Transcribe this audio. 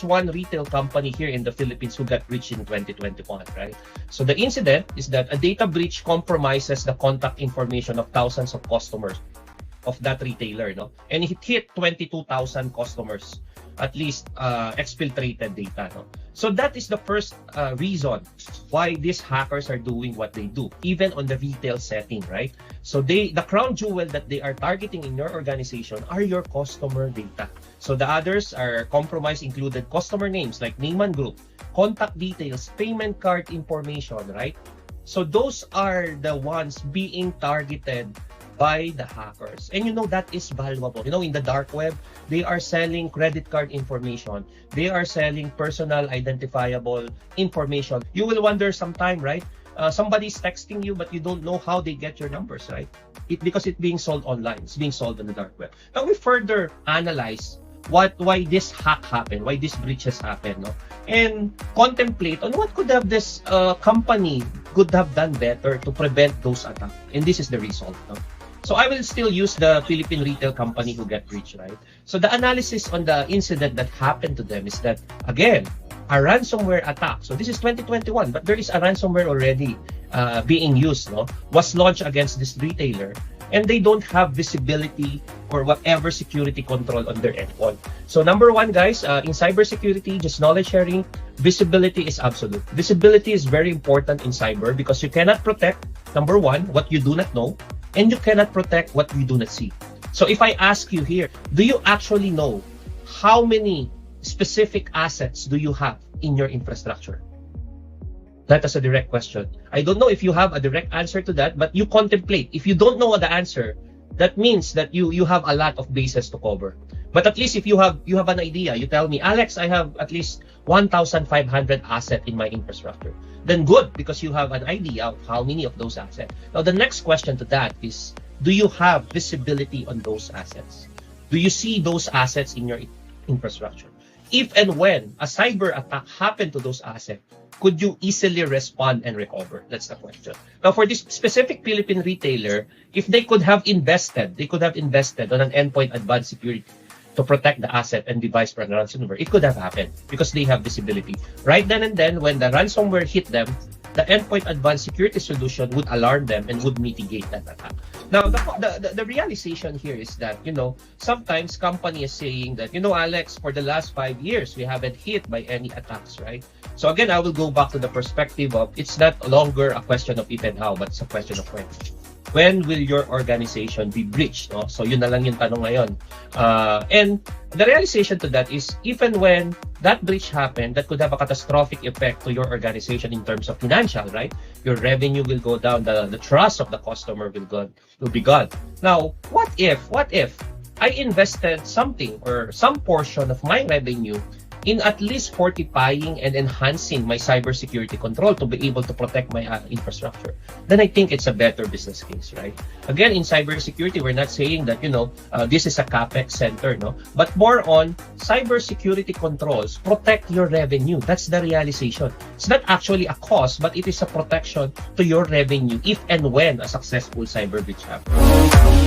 one retail company here in the Philippines who got breached in 2021, right? So the incident is that a data breach compromises the contact information of thousands of customers of that retailer, no? And it hit 22,000 customers, at least exfiltrated data, no? So that is the first reason why these hackers are doing what they do, even on the retail setting, right? So the crown jewel that they are targeting in your organization are your customer data. So the others are compromised included customer names like name and group, contact details, payment card information, right? So those are the ones being targeted by the hackers. And you know, that is valuable. You know, in the dark web, they are selling credit card information. They are selling personal identifiable information. You will wonder sometime, right? Somebody's texting you, but you don't know how they get your numbers, right? Because it's being sold online. It's being sold on the dark web. Now we further analyze why this hack happened, why these breaches happened, no? And contemplate on what could have this company could have done better to prevent those attacks. And this is the result, no? So I will still use the Philippine retail company who got breached, right? So the analysis on the incident that happened to them is that, again, a ransomware attack. So this is 2021, but there is a ransomware already being used, no? Was launched against this retailer, and they don't have visibility or whatever security control on their endpoint. So number one, guys, in cybersecurity, just knowledge sharing, visibility is absolute. Visibility is very important in cyber because you cannot protect, number one, what you do not know, and you cannot protect what you do not see. So if I ask you here, do you actually know how many specific assets do you have in your infrastructure? That is a direct question. I don't know if you have a direct answer to that, but you contemplate. If you don't know the answer, that means that you have a lot of bases to cover. But at least if you have an idea, you tell me, Alex, I have at least 1,500 assets in my infrastructure. Then good, because you have an idea of how many of those assets. Now the next question to that is, do you have visibility on those assets? Do you see those assets in your infrastructure? If and when a cyber attack happened to those assets, could you easily respond and recover? That's the question. Now, for this specific Philippine retailer, if they could have invested on an endpoint advanced security to protect the asset and device from ransomware, it could have happened because they have visibility. Right then and then, when the ransomware hit them, the endpoint advanced security solution would alarm them and would mitigate that attack. Now, the realization here is that, you know, sometimes company is saying that, you know, Alex, for the last 5 years, we haven't hit by any attacks, right? So again, I will go back to the perspective of it's not longer a question of if and how, but it's a question of when. When will your organization be breached? No? So yun na lang yung tanong ngayon. And the realization to that is, if and when that breach happened, that could have a catastrophic effect to your organization in terms of financial, right? Your revenue will go down, the trust of the customer will be gone. Now, what if I invested something or some portion of my revenue in at least fortifying and enhancing my cybersecurity control to be able to protect my infrastructure? Then I think it's a better business case, right? Again, in cybersecurity, we're not saying that, you know, this is a CapEx center, no? But more on cybersecurity controls, protect your revenue. That's the realization. It's not actually a cost, but it is a protection to your revenue if and when a successful cyber breach happens.